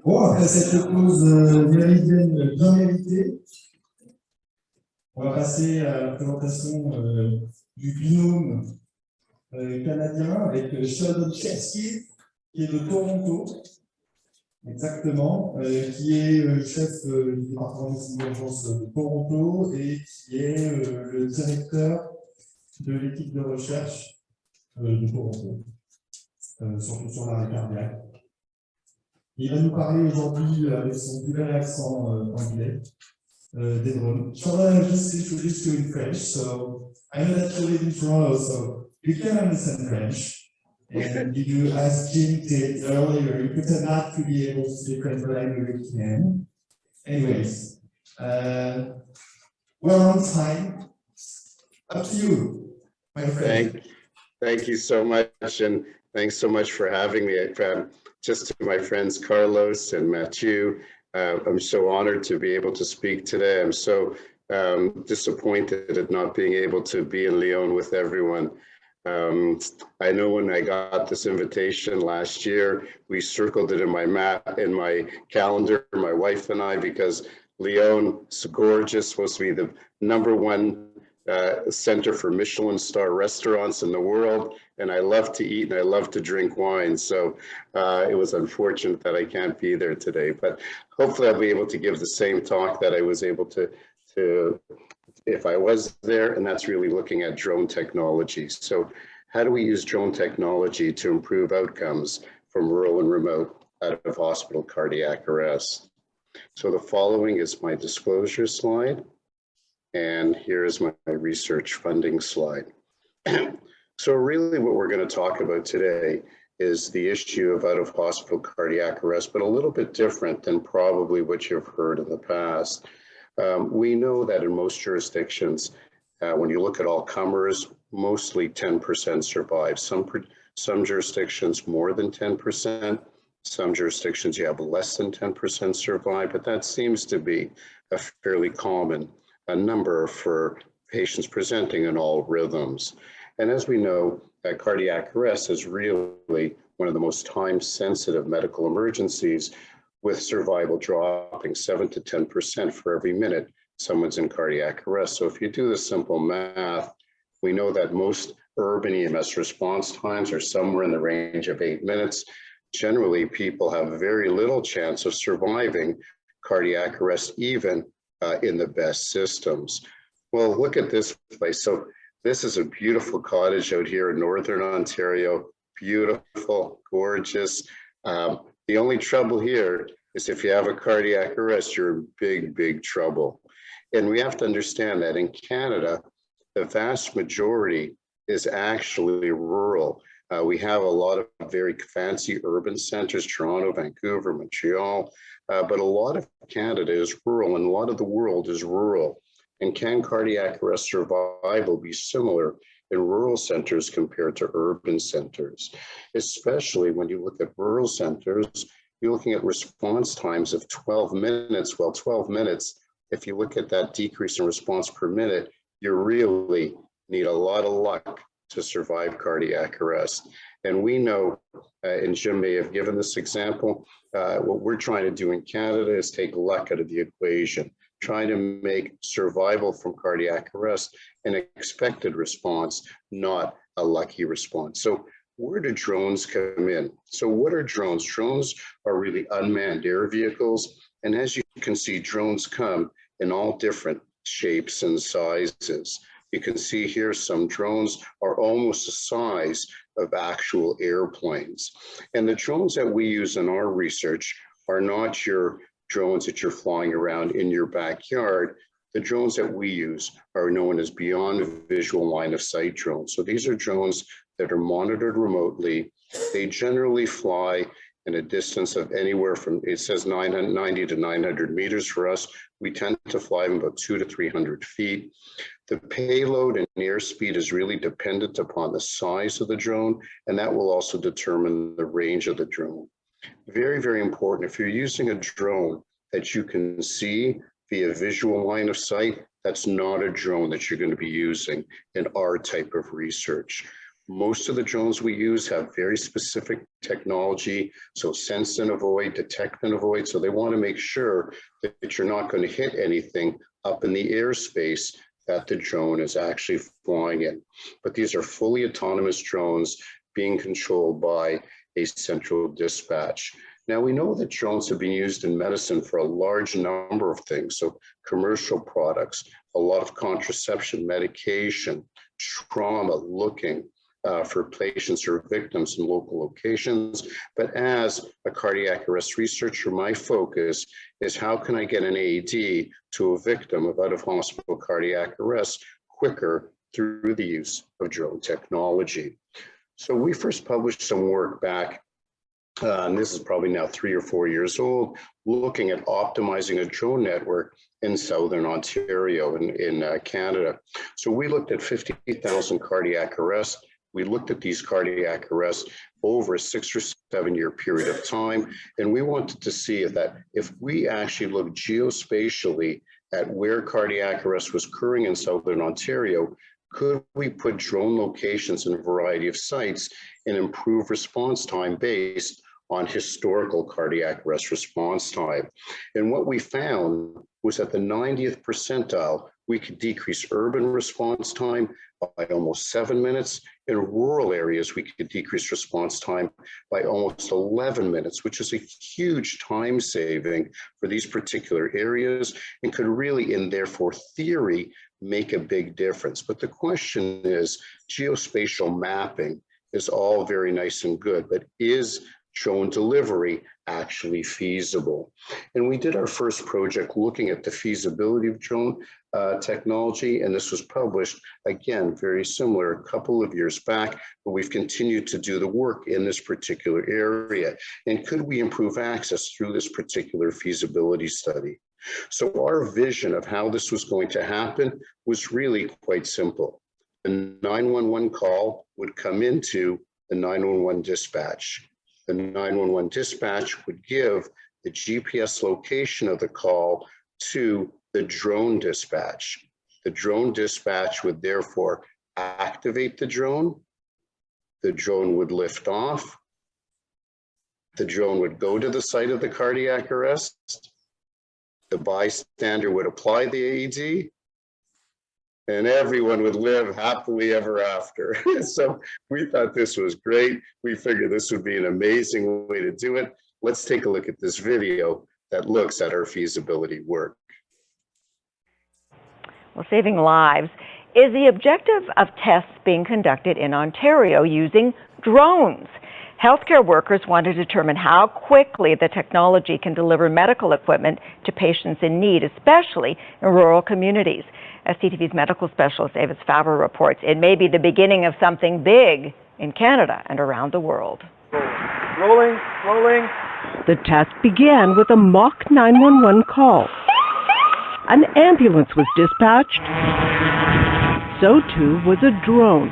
Bon, après cette pause méridienne bien méritée, on va passer à la présentation du binôme canadien avec Cheskes, qui est de Toronto, exactement, qui est chef du département de d'urgence de Toronto et qui est le directeur de l'équipe de recherche de Toronto, surtout sur l'arrêt cardiaque. Il va nous parler aujourd'hui avec son plus bel accent anglais des drones. Shall I just introduce you in French? So I know that you live in Toronto, so you can understand French. And you, as Jim did earlier, you pretend not to be able to speak French, but I know you can. Anyways, we're on time. Up to you, my friend. Thank you so much, and thanks so much for having me. Just to my friends Carlos and Mathieu, I'm so honored to be able to speak today. I'm so disappointed at not being able to be in Lyon with everyone. I know when I got this invitation last year, we circled it in my map, in my calendar, my wife and I, because Lyon is gorgeous, supposed to be the #1 center for Michelin star restaurants in the world, and I love to eat and I love to drink wine, so it was unfortunate that I can't be there today, but hopefully I'll be able to give the same talk that I was able to if I was there, and that's really looking at drone technology. So how do we use drone technology to improve outcomes from rural and remote out of hospital cardiac arrest? So the following is my disclosure slide. And here is my research funding slide. So really what we're going to talk about today is the issue of out-of-hospital cardiac arrest, but a little bit different than probably what you've heard in the past. We know that in most jurisdictions, when you look at all comers, mostly 10% survive. Some jurisdictions more than 10%. Some jurisdictions you have less than 10% survive, but that seems to be a fairly common number for patients presenting in all rhythms. And as we know, cardiac arrest is really one of the most time-sensitive medical emergencies, with survival dropping 7 to 10% for every minute someone's in cardiac arrest. So if you do the simple math, we know that most urban EMS response times are somewhere in the range of 8 minutes. Generally, people have very little chance of surviving cardiac arrest, even in the best systems. Well, look at this place. So this is a beautiful cottage out here in Northern Ontario. Beautiful, gorgeous. The only trouble here is if you have a cardiac arrest, you're in big, big trouble. And we have to understand that in Canada, the vast majority is actually rural. We have a lot of very fancy urban centers, Toronto, Vancouver, Montreal, but a lot of Canada is rural and a lot of the world is rural. And can cardiac arrest survival be similar in rural centers compared to urban centers? Especially when you look at rural centers, you're looking at response times of 12 minutes. Well, 12 minutes, if you look at that decrease in response per minute, you really need a lot of luck to survive cardiac arrest. And we know, and Jim may have given this example, what we're trying to do in Canada is take luck out of the equation, trying to make survival from cardiac arrest an expected response, not a lucky response. So where do drones come in? So what are drones? Drones are really unmanned air vehicles. And as you can see, drones come in all different shapes and sizes. You can see here some drones are almost the size of actual airplanes. And the drones that we use in our research are not your drones that you're flying around in your backyard. The drones that we use are known as beyond visual line of sight drones. So these are drones that are monitored remotely. They generally fly in a distance of anywhere from, it says 990 to 900 meters for us. We tend to fly them about 200 to 300 feet. The payload and airspeed is really dependent upon the size of the drone, and that will also determine the range of the drone. Very, very important. If you're using a drone that you can see via visual line of sight, that's not a drone that you're going to be using in our type of research. Most of the drones we use have very specific technology, so sense and avoid, detect and avoid. So they want to make sure that you're not going to hit anything up in the airspace that the drone is actually flying in. But these are fully autonomous drones being controlled by a central dispatch. Now, we know that drones have been used in medicine for a large number of things. So commercial products, a lot of contraception, medication, trauma, looking for patients or victims in local locations. But as a cardiac arrest researcher, my focus is how can I get an AED to a victim of out-of-hospital cardiac arrest quicker through the use of drone technology. So we first published some work back, and this is probably now 3 or 4 years old, looking at optimizing a drone network in Southern Ontario in Canada. So we looked at 50,000 cardiac arrests. We looked at these cardiac arrests over a 6 or 7 year period of time. And we wanted to see if we actually look geospatially at where cardiac arrest was occurring in Southern Ontario, could we put drone locations in a variety of sites and improve response time based on historical cardiac arrest response time? And what we found was at the 90th percentile, we could decrease urban response time by almost 7 minutes. In rural areas, we could decrease response time by almost 11 minutes, which is a huge time saving for these particular areas and could really, in therefore theory, make a big difference. But the question is, geospatial mapping is all very nice and good, but is drone delivery actually feasible? And we did our first project looking at the feasibility of drone technology, and this was published, again, very similar a couple of years back, but we've continued to do the work in this particular area. And could we improve access through this particular feasibility study? So our vision of how this was going to happen was really quite simple. The 911 call would come into the 911 dispatch. The 911 dispatch would give the GPS location of the call to the drone dispatch. The drone dispatch would therefore activate the drone would lift off, the drone would go to the site of the cardiac arrest, the bystander would apply the AED, and everyone would live happily ever after. So we thought this was great. We figured this would be an amazing way to do it. Let's take a look at this video that looks at our feasibility work. Well, saving lives is the objective of tests being conducted in Ontario using drones. Healthcare workers want to determine how quickly the technology can deliver medical equipment to patients in need, especially in rural communities. As CTV's medical specialist Avis Favre reports, it may be the beginning of something big in Canada and around the world. Rolling. The test began with a mock 911 call. An ambulance was dispatched. So too was a drone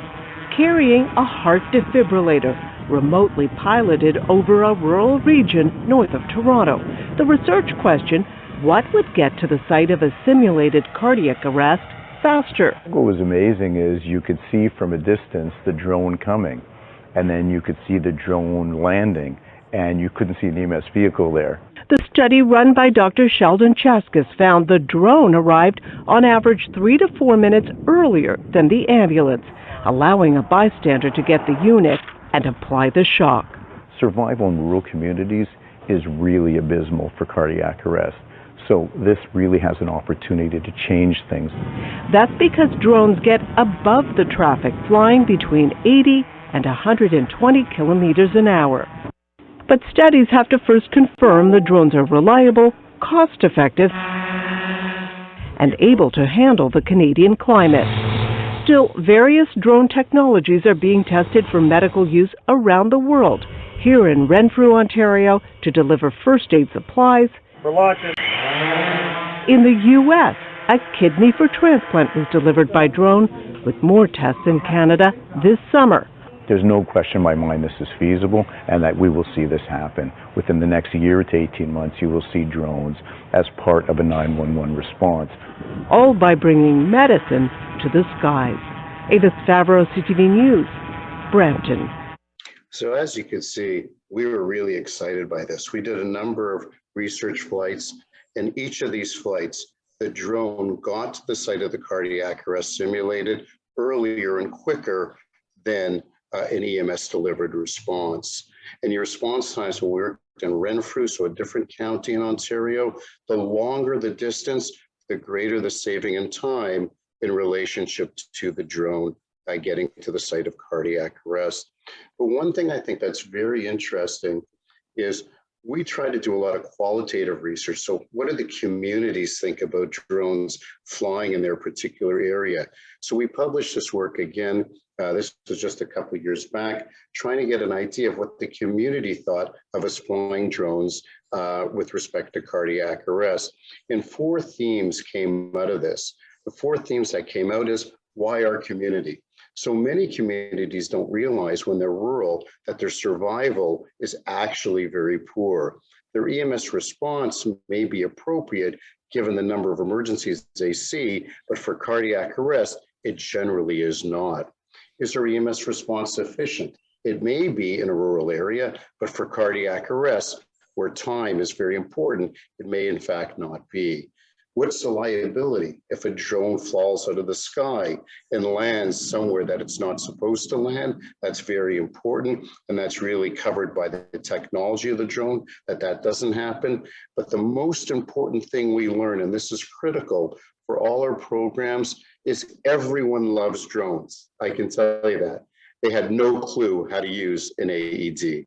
carrying a heart defibrillator, remotely piloted over a rural region north of Toronto. The research question: what would get to the site of a simulated cardiac arrest faster? What was amazing is you could see from a distance the drone coming, and then you could see the drone landing, and you couldn't see an EMS vehicle there. The study run by Dr. Sheldon Cheskes found the drone arrived on average 3 to 4 minutes earlier than the ambulance, allowing a bystander to get the unit and apply the shock. Survival in rural communities is really abysmal for cardiac arrest. So this really has an opportunity to change things. That's because drones get above the traffic, flying between 80 and 120 kilometers an hour. But studies have to first confirm the drones are reliable, cost-effective, and able to handle the Canadian climate. Still, various drone technologies are being tested for medical use around the world. Here in Renfrew, Ontario, to deliver first aid supplies. We're launching. In the U.S., a kidney for transplant was delivered by drone, with more tests in Canada this summer. There's no question in my mind this is feasible and that we will see this happen. Within the next year to 18 months, you will see drones as part of a 911 response. All by bringing medicine to the skies. Avis Favre, CTV News, Brampton. So as you can see, we were really excited by this. We did a number of research flights, and each of these flights, the drone got to the site of the cardiac arrest simulated earlier and quicker than an EMS delivered response. And your response times when we worked in Renfrew, so a different county in Ontario, the longer the distance, the greater the saving in time in relationship to the drone getting to the site of cardiac arrest. But one thing I think that's very interesting is we try to do a lot of qualitative research. So what do the communities think about drones flying in their particular area? So we published this work again, this was just a couple of years back, trying to get an idea of what the community thought of us flying drones with respect to cardiac arrest. And 4 themes came out of this. The 4 themes that came out is, why our community? So many communities don't realize when they're rural that their survival is actually very poor. Their EMS response may be appropriate given the number of emergencies they see, but for cardiac arrest, it generally is not. Is their EMS response sufficient? It may be in a rural area, but for cardiac arrest, where time is very important, it may in fact not be. What's the liability if a drone falls out of the sky and lands somewhere that it's not supposed to land? That's very important, and that's really covered by the technology of the drone, that doesn't happen. But the most important thing we learn, and this is critical for all our programs, is everyone loves drones. I can tell you that. They had no clue how to use an AED.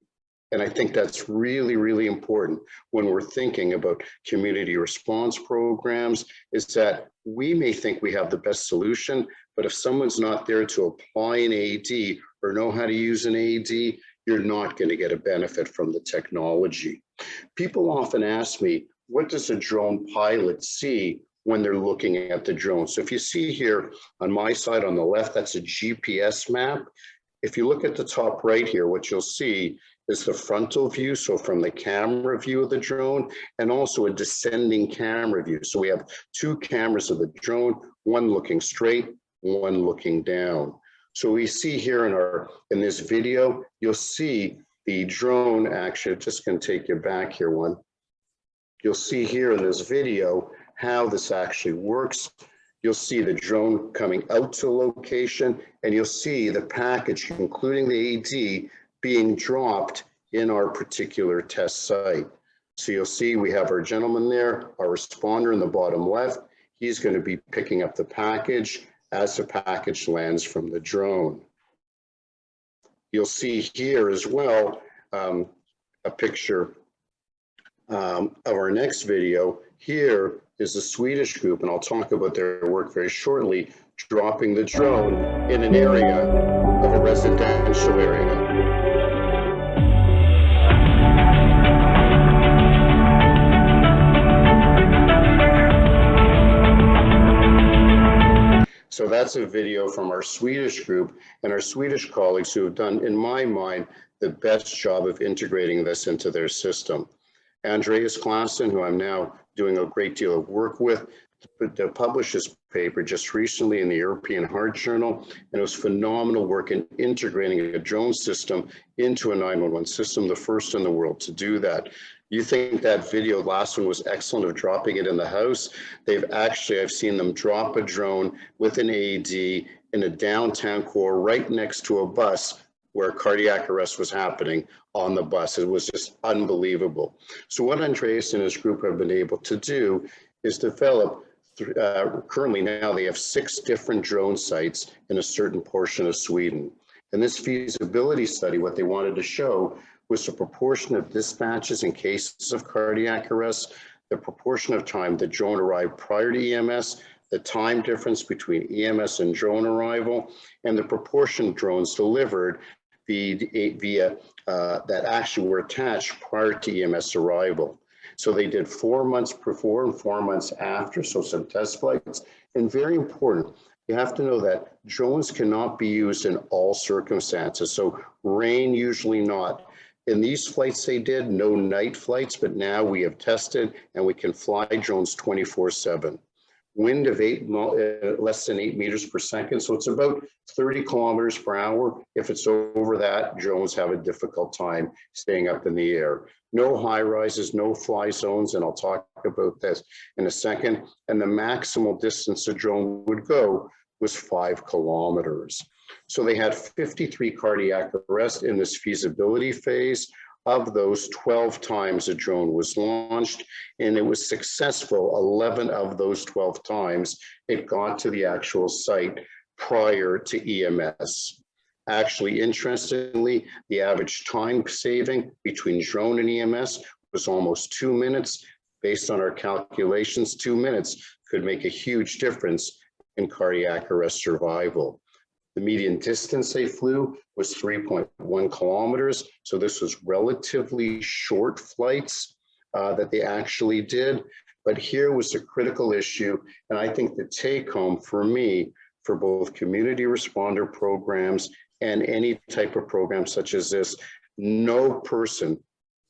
And I think that's really, really important when we're thinking about community response programs, is that we may think we have the best solution, but if someone's not there to apply an AED or know how to use an AED, you're not going to get a benefit from the technology. People often ask me, what does a drone pilot see when they're looking at the drone? So if you see here on my side on the left, that's a GPS map. If you look at the top right here, what you'll see is the frontal view, so from the camera view of the drone, and also a descending camera view. So we have 2 cameras of the drone, one looking straight, one looking down. So we see here in this video, you'll see the drone actually, just going to take you back here one. You'll see here in this video how this actually works. You'll see the drone coming out to a location, and you'll see the package, including the AED, being dropped in our particular test site. So you'll see we have our gentleman there, our responder in the bottom left. He's going to be picking up the package as the package lands from the drone. You'll see here as well a picture of our next video. Here is the Swedish group, and I'll talk about their work very shortly, dropping the drone in an area of a residential area. So that's a video from our Swedish group and our Swedish colleagues who have done, in my mind, the best job of integrating this into their system. Andreas Klassen, who I'm now doing a great deal of work with, published this paper just recently in the European Heart Journal, and it was phenomenal work in integrating a drone system into a 911 system, the first in the world to do that. You think that video, last one, was excellent of dropping it in the house. I've seen them drop a drone with an AED in a downtown core right next to a bus where cardiac arrest was happening on the bus. It was just unbelievable. So what Andreas and his group have been able to do is develop, currently now they have 6 different drone sites in a certain portion of Sweden. And this feasibility study, what they wanted to show was the proportion of dispatches in cases of cardiac arrest, the proportion of time the drone arrived prior to EMS, the time difference between EMS and drone arrival, and the proportion of drones delivered via that actually were attached prior to EMS arrival. So they did 4 months before and 4 months after, so some test flights. And very important, you have to know that drones cannot be used in all circumstances. So rain, usually not. In these flights they did, no night flights, but now we have tested and we can fly drones 24/7. wind of less than 8 meters per second. So it's about 30 kilometers per hour. If it's over that, drones have a difficult time staying up in the air. No high rises, no fly zones, and I'll talk about this in a second. And the maximal distance a drone would go was 5 kilometers. So they had 53 cardiac arrests in this feasibility phase. Of those, 12 times a drone was launched, and it was successful 11 of those 12 times. It got to the actual site prior to EMS. Actually, interestingly, the average time saving between drone and EMS was almost 2 minutes. Based on our calculations, 2 minutes could make a huge difference in cardiac arrest survival. The median distance they flew was 3.1 kilometers. So this was relatively short flights that they actually did. But here was a critical issue. And I think the take home for me, for both community responder programs and any type of program such as this, no person,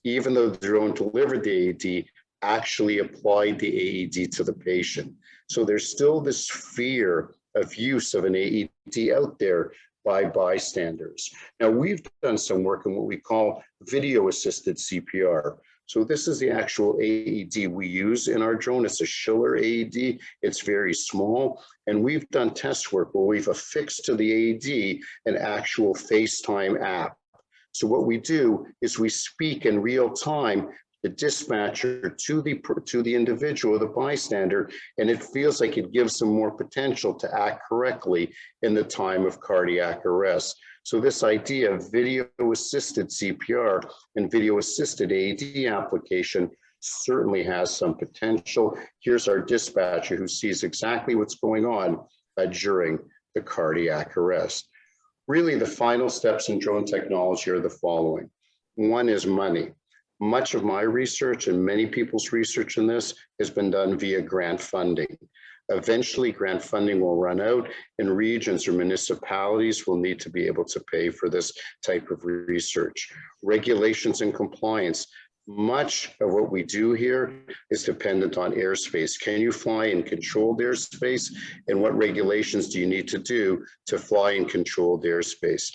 even though the drone delivered the AED, actually applied the AED to the patient. So there's still this fear of use of an AED out there by bystanders. Now, we've done some work in what we call video-assisted CPR. So this is the actual AED we use in our drone. It's a Schiller AED. It's very small. And we've done test work where we've affixed to the AED an actual FaceTime app. So what we do is we speak in real time the dispatcher to the individual, the bystander, and it feels like it gives them more potential to act correctly in the time of cardiac arrest. So this idea of video-assisted CPR and video-assisted AED application certainly has some potential. Here's our dispatcher who sees exactly what's going on during the cardiac arrest. Really, the final steps in drone technology are the following. One is money. Much of my research and many people's research in this has been done via grant funding. Eventually, grant funding will run out and regions or municipalities will need to be able to pay for this type of research. Regulations and compliance. Much of what we do here is dependent on airspace. Can you fly in controlled airspace? And what regulations do you need to do to fly in controlled airspace?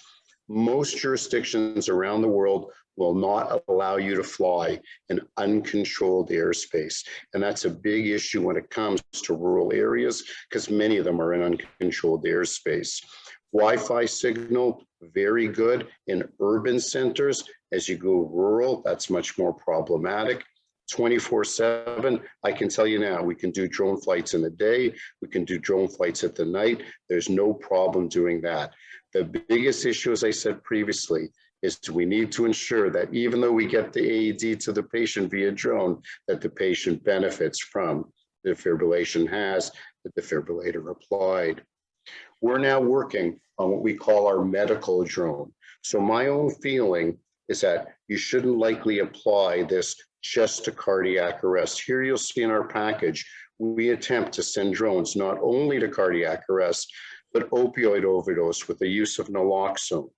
Most jurisdictions around the world will not allow you to fly in uncontrolled airspace. And that's a big issue when it comes to rural areas, because many of them are in uncontrolled airspace. Wi-Fi signal, very good in urban centers. As you go rural, that's much more problematic. 24/7, I can tell you now, we can do drone flights in the day, we can do drone flights at the night. There's no problem doing that. The biggest issue, as I said previously, is we need to ensure that even though we get the AED to the patient via drone, that the patient benefits from the defibrillation has the defibrillator applied. We're now working on what we call our medical drone. So my own feeling is that you shouldn't likely apply this just to cardiac arrest. Here you'll see in our package, we attempt to send drones not only to cardiac arrest, but opioid overdose with the use of naloxone,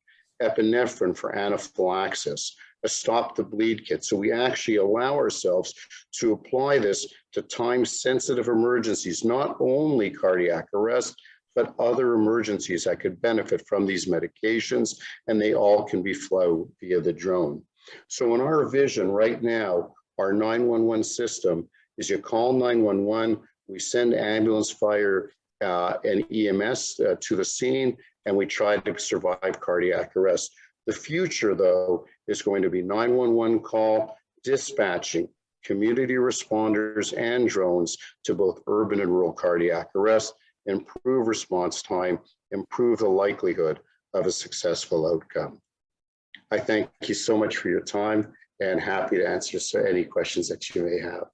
epinephrine for anaphylaxis, a stop the bleed kit. So we actually allow ourselves to apply this to time-sensitive emergencies, not only cardiac arrest, but other emergencies that could benefit from these medications, and they all can be flown via the drone. So in our vision right now, our 911 system is you call 911, we send ambulance, fire, and EMS to the scene, and we try to survive cardiac arrest. The future, though, is going to be 911 call, dispatching community responders and drones to both urban and rural cardiac arrest, improve response time, improve the likelihood of a successful outcome. I thank you so much for your time and happy to answer any questions that you may have.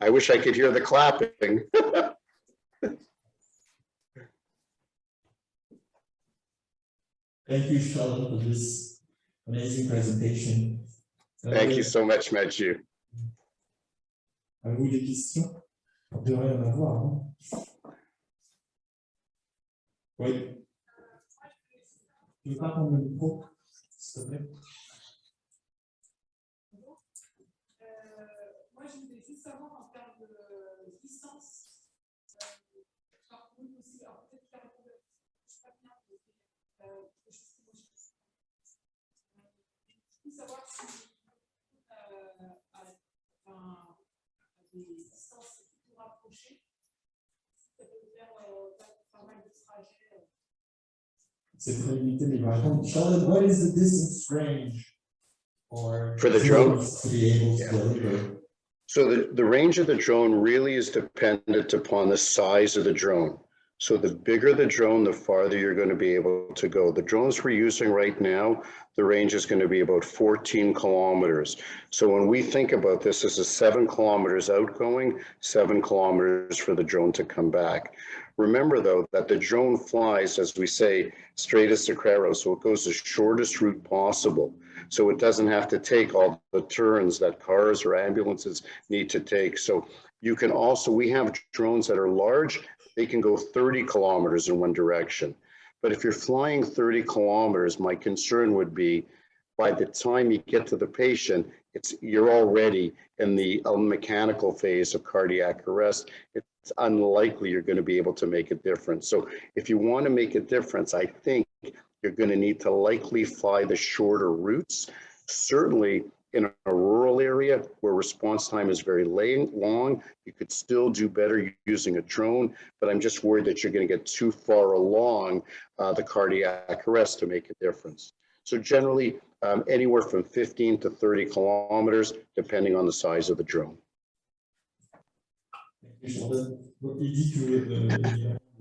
I wish I could hear the clapping. Thank you, Charlotte, for this amazing presentation. Thank you so much, Mathieu. À vous les questions? On devrait en avoir, non? Oui. Tu veux pas prendre le micro, s'il te plaît? Moi, je voulais juste savoir en termes de distance, parcouru aussi, alors peut-être qu'il y a un peu, je sais pas bien, des choses que moi je fais. Je veux savoir si à des distances plutôt rapprochées, ça peut faire pas mal de trajets. C'est très limité, mais il va répondre. Charlotte, what is the distance range For the drone? to be able to deliver? So the range of the drone really is dependent upon the size of the drone. So the bigger the drone, the farther you're going to be able to go. The drones we're using right now, the range is going to be about 14 kilometers. So when we think about this, this is 7 kilometers outgoing, 7 kilometers for the drone to come back. Remember though, that the drone flies, as we say, straightest acrero, so it goes the shortest route possible. So it doesn't have to take all the turns that cars or ambulances need to take. So you can also, we have drones that are large, they can go 30 kilometers in one direction. But if you're flying 30 kilometers, my concern would be by the time you get to the patient, you're already in the mechanical phase of cardiac arrest. It's unlikely you're going to be able to make a difference. So if you want to make a difference, I think you're going to need to likely fly the shorter routes. Certainly in a rural area where response time is very long, you could still do better using a drone, but I'm just worried that you're going to get too far along the cardiac arrest to make a difference. So generally, anywhere from 15 to 30 kilometers, depending on the size of the drone. Il dit que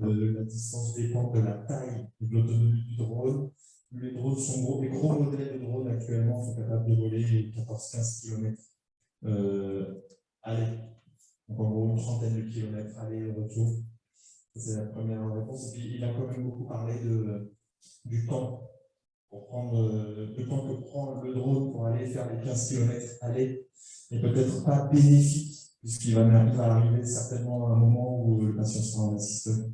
la distance dépend de la taille et de l'autonomie du drone. Les drones sont gros, les gros modèles de drones actuellement sont capables de voler 14-15 km aller. Donc en gros une trentaine de kilomètres aller et retour. C'est la première réponse. Et puis il a quand même beaucoup parlé du temps. Pour prendre le temps que prend le drone pour aller faire les 15 km aller n'est peut-être pas bénéfique, puisqu'il va arriver certainement à un moment où le patient sera en assistance.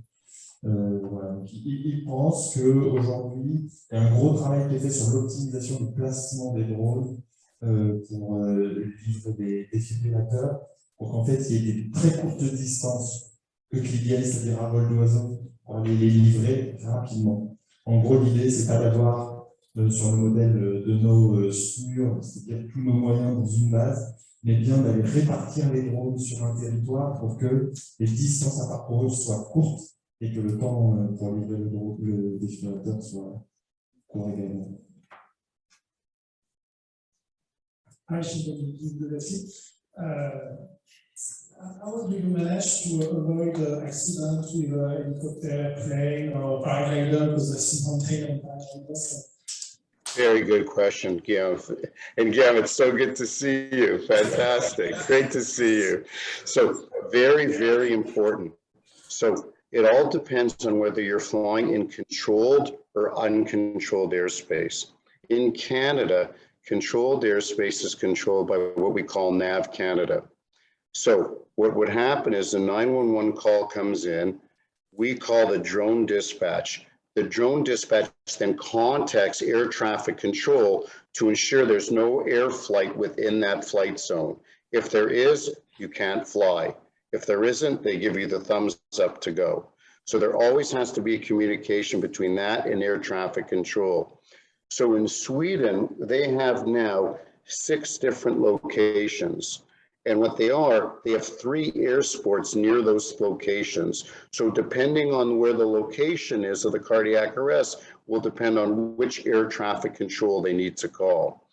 Voilà. Il pense qu'aujourd'hui, il y a un gros travail qui est fait sur l'optimisation du placement des drones pour livrer des défibrillateurs, pour qu'en fait, il y ait des très courtes distances euclidiennes, c'est-à-dire à vol d'oiseau, pour aller les livrer rapidement. En gros, l'idée, c'est pas d'avoir sur le modèle de nos SMUR, c'est-à-dire tous nos moyens dans une base, mais bien d'aller répartir les drones sur un territoire pour que les distances à parcourir soient courtes et que le temps pour livrer le défibrillateur soit court également. How do you manage to avoid accidents with helicopter, plane, or paraglider? Because I see mountain and paraglider. Very good question, Guillaume. And Guillaume, it's so good to see you. Fantastic. Great to see you. So very, very important. So it all depends on whether you're flying in controlled or uncontrolled airspace. In Canada, controlled airspace is controlled by what we call NAV Canada. So what would happen is a 911 call comes in, we call the drone dispatch. The drone dispatch then contacts air traffic control to ensure there's no air flight within that flight zone. If there is, you can't fly. If there isn't, they give you the thumbs up to go. So there always has to be a communication between that and air traffic control. So in Sweden, they have now 6 different locations. And what they have 3 airports near those locations. So depending on where the location is of the cardiac arrest will depend on which air traffic control they need to call.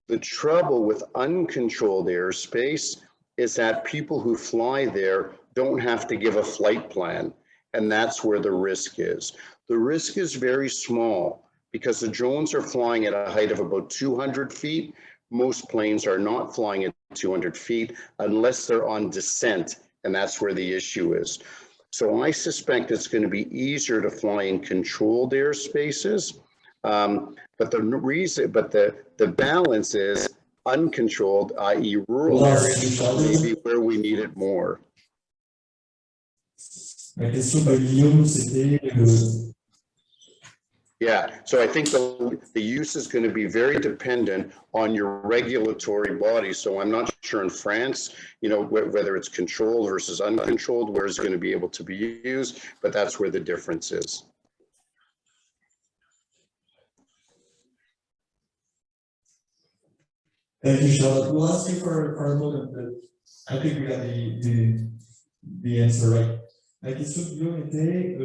The trouble with uncontrolled airspace is that people who fly there don't have to give a flight plan. And that's where the risk is. The risk is very small because the drones are flying at a height of about 200 feet. Most planes are not flying at 200 feet unless they're on descent, and that's where the issue is. So I suspect it's going to be easier to fly in controlled airspaces, but the balance is uncontrolled, i.e. rural areas, maybe where we need it more. La question de Guillaume, c'était Yeah, so I think the use is going to be very dependent on your regulatory body. So I'm not sure in France, you know, whether it's controlled versus uncontrolled, where it's going to be able to be used, but that's where the difference is. Thank you, Charlotte. We'll ask you for a moment, but I think we got the answer right. La question de Guillaume était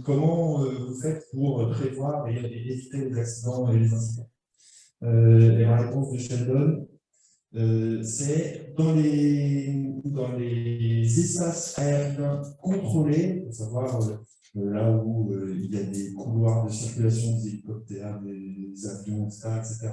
comment vous faites pour prévoir et éviter les accidents et les incidents. Et la réponse de Sheldon, c'est dans les espaces aériens contrôlés, à savoir là où il y a des couloirs de circulation des hélicoptères, des avions, etc.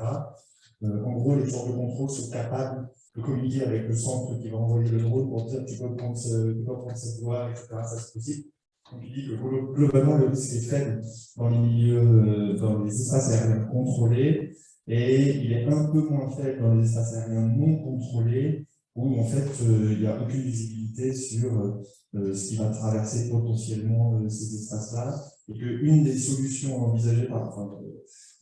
En gros, les forces de contrôle sont capables de communiquer avec le centre qui va envoyer le drone pour dire tu peux prendre cette voie, etc. Ça, c'est possible. Donc, il dit que globalement, le risque est faible dans les milieux, dans les espaces aériens contrôlés, et il est un peu moins faible dans les espaces aériens non contrôlés, où en fait, il n'y a aucune visibilité sur ce qui va traverser potentiellement ces espaces-là, et qu'une des solutions envisagées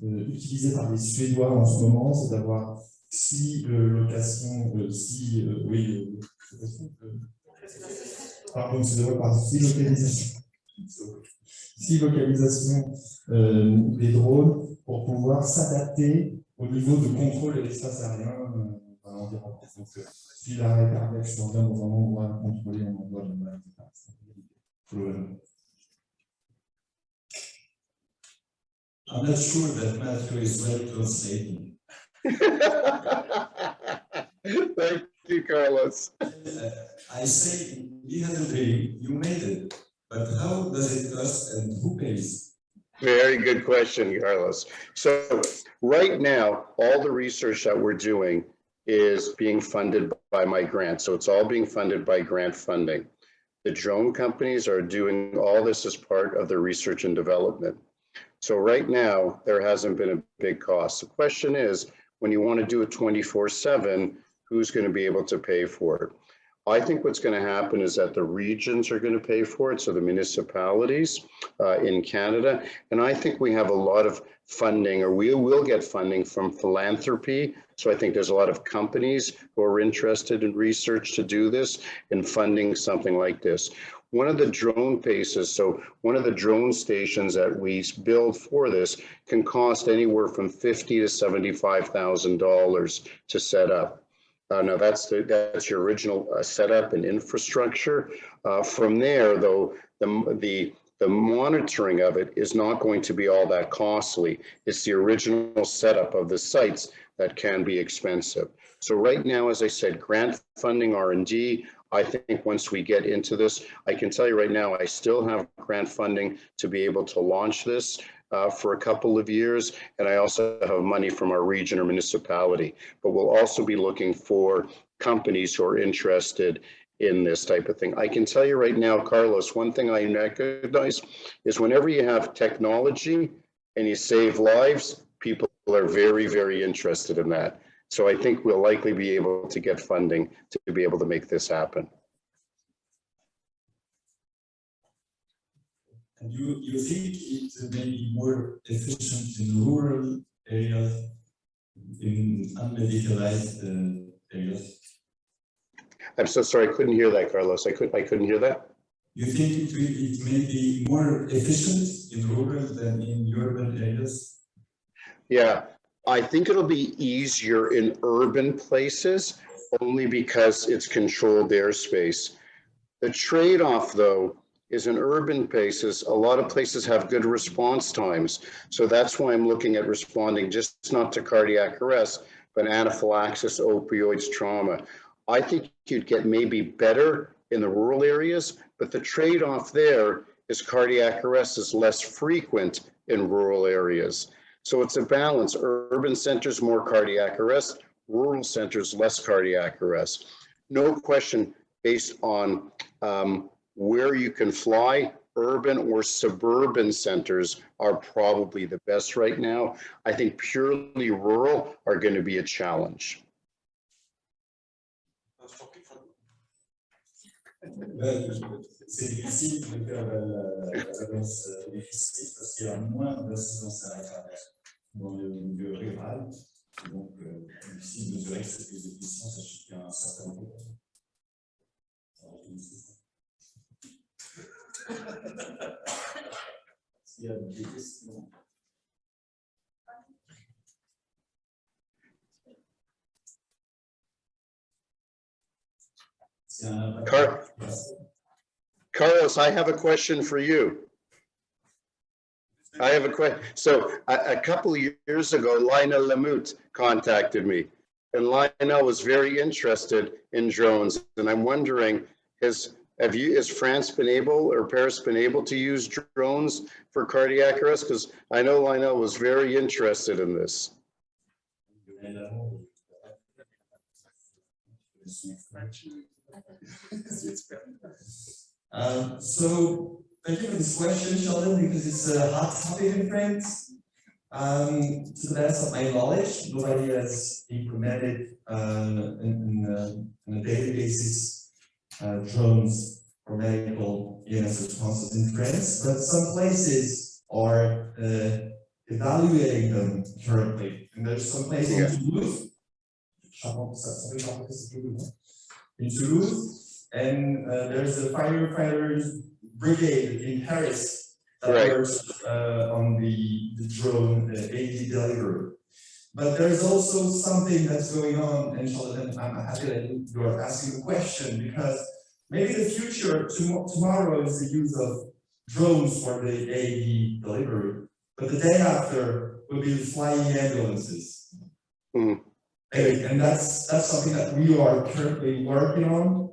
utilisé par les Suédois en ce moment, c'est d'avoir six localisations des drones pour pouvoir s'adapter au niveau de contrôle de l'espace aérien dans l'environnement. Donc, si l'arrêt cardiaque survient dans un endroit contrôlé, un endroit de mal, etc. I'm not sure that Matthew is well translating. Thank you, Carlos. I say, you had a dream, you made it, but how does it cost and who pays? Very good question, Carlos. So right now, all the research that we're doing is being funded by my grant. So it's all being funded by grant funding. The drone companies are doing all this as part of the research and development. So right now, there hasn't been a big cost. The question is, when you want to do it 24/7, who's going to be able to pay for it? I think what's going to happen is that the regions are going to pay for it, so the municipalities in Canada. And I think we have a lot of funding, or we will get funding from philanthropy. So I think there's a lot of companies who are interested in research to do this and funding something like this. One of the drone bases, so one of the drone stations that we build for this can cost anywhere from $50,000 to $75,000 to set up. Now that's your original setup and infrastructure. From there, though, the monitoring of it is not going to be all that costly. It's the original setup of the sites that can be expensive. So right now, as I said, grant funding, R&D. I think once we get into this, I can tell you right now, I still have grant funding to be able to launch this for a couple of years. And I also have money from our region or municipality, but we'll also be looking for companies who are interested in this type of thing. I can tell you right now, Carlos, one thing I recognize is whenever you have technology and you save lives, people are very, very interested in that. So I think we'll likely be able to get funding to be able to make this happen. And you think it may be more efficient in rural areas, in unmedicalized areas? I'm so sorry, I couldn't hear that, Carlos. I couldn't hear that. You think it may be more efficient in rural than in urban areas? Yeah. I think it'll be easier in urban places only because it's controlled airspace. The trade-off, though, is in urban places, a lot of places have good response times. So that's why I'm looking at responding just not to cardiac arrest, but anaphylaxis, opioids, trauma. I think you'd get maybe better in the rural areas, but the trade-off there is cardiac arrest is less frequent in rural areas. So it's a balance. Urban centers, more cardiac arrest, rural centers, less cardiac arrest. No question, based on where you can fly, urban or suburban centers are probably the best right now. I think purely rural are going to be a challenge. C'est difficile de faire la réponse efficace parce qu'il y a moins d'incidence cardiaque dans le milieu rural. Donc, difficile de mesurer que cette prise de puissance, sachant qu'il y a un certain nombre. Est-ce qu'il y a des questions? Carlos, I have a question for you. I have a question. So a couple of years ago, Lionel Lamoutte contacted me, and Lionel was very interested in drones. And I'm wondering, has France been able, or Paris been able to use drones for cardiac arrest? Because I know Lionel was very interested in this. So thank you for this question, Sheldon, because it's a hot topic in France. To the best of my knowledge, nobody has implemented on a daily basis drones for medical EMS responses in France, but some places are evaluating them currently. And there's some places in Toulouse, and there's a firefighters brigade in Paris that works on the drone AD delivery. But there's also something that's going on, and Charlotte, I'm happy that you are asking the question, because maybe the future tomorrow is the use of drones for the AD delivery, but the day after will be flying ambulances. And that's something that we are currently working on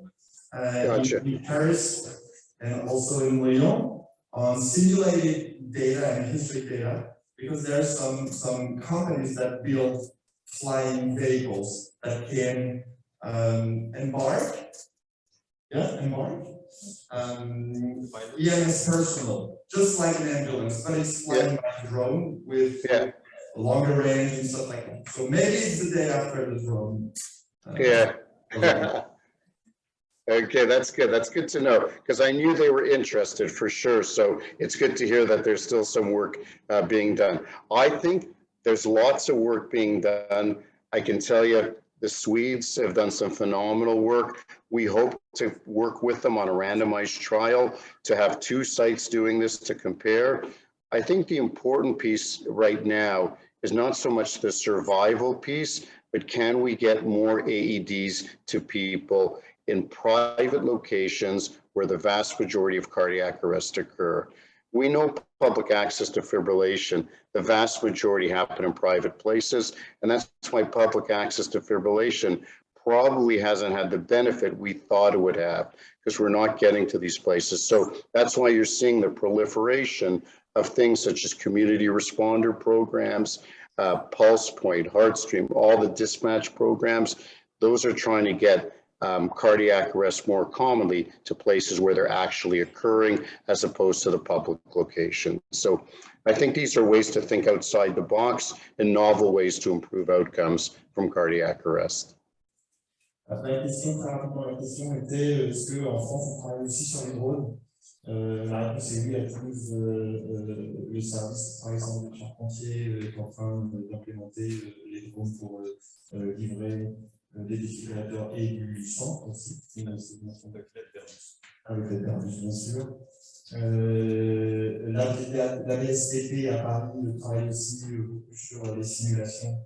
in Paris and also in Lyon on simulated data and history data, because there are some companies that build flying vehicles that can embark EMS personnel, just like an ambulance, but it's flying by drone with longer range and stuff like that. So maybe it's the day after the drone. Okay, that's good. That's good to know, because I knew they were interested for sure. So it's good to hear that there's still some work being done. I think there's lots of work being done. I can tell you the Swedes have done some phenomenal work. We hope to work with them on a randomized trial to have 2 sites doing this to compare. I think the important piece right now is not so much the survival piece, but can we get more AEDs to people in private locations where the vast majority of cardiac arrests occur? We know public access to fibrillation, the vast majority happen in private places, and that's why public access to fibrillation probably hasn't had the benefit we thought it would have, because we're not getting to these places. So that's why you're seeing the proliferation of things such as community responder programs, Pulse Point, HeartStream, all the dispatch programs. Those are trying to get cardiac arrests more commonly to places where they're actually occurring, as opposed to the public location. So I think these are ways to think outside the box and novel ways to improve outcomes from cardiac arrest. Après, la question était est-ce qu'en France on travaille aussi sur les drones? La réponse est oui. À Toulouse, le service travaille sans le charpentier est en train d'implémenter les drones pour livrer des défibrillateurs et du sang aussi. C'est une dimension avec l'aide d'Airbus, bien sûr. La BSTP à Paris travaille aussi beaucoup sur les simulations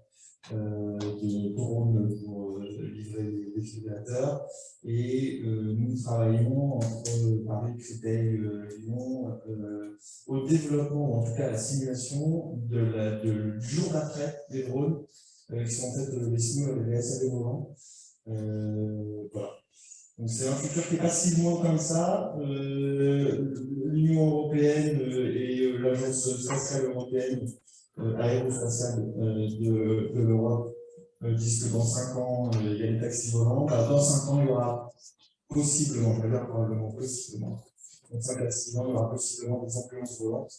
de drones pour livrer les défibrillateurs, et nous travaillons entre Paris, Créteil, Lyon au développement, en tout cas à la simulation du jour d'après des drones qui sont en fait les simulateurs, les SAV volants. Voilà. Donc c'est un futur qui n'est pas si loin comme ça. L'Union européenne et l'Agence spatiale européenne aérospatiale de l'Europe disent que dans 5 ans, il y a une taxi volant. Dans 5 ans, il y aura possiblement, je vais dire probablement possiblement, dans 5 à 6 ans, il y aura possiblement des ambulances volantes.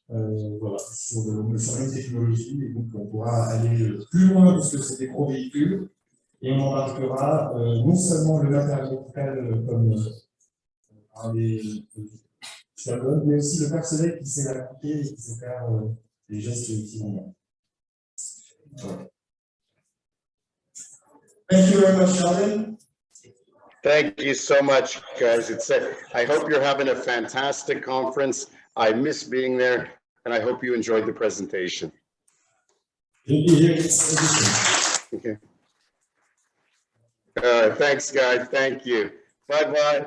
Voilà, sur une technologie, et donc on pourra aller plus loin parce que c'est des gros véhicules, et on embarquera non seulement le matériel médical comme mais aussi le personnel qui sait l'appliquer et qui sait faire les gestes qui vont bien. Voilà. Thank you very much, Sheldon. Thank you so much, guys. I hope you're having a fantastic conference. I miss being there, and I hope you enjoyed the presentation. Okay. Thanks, guys. Thank you. Bye-bye.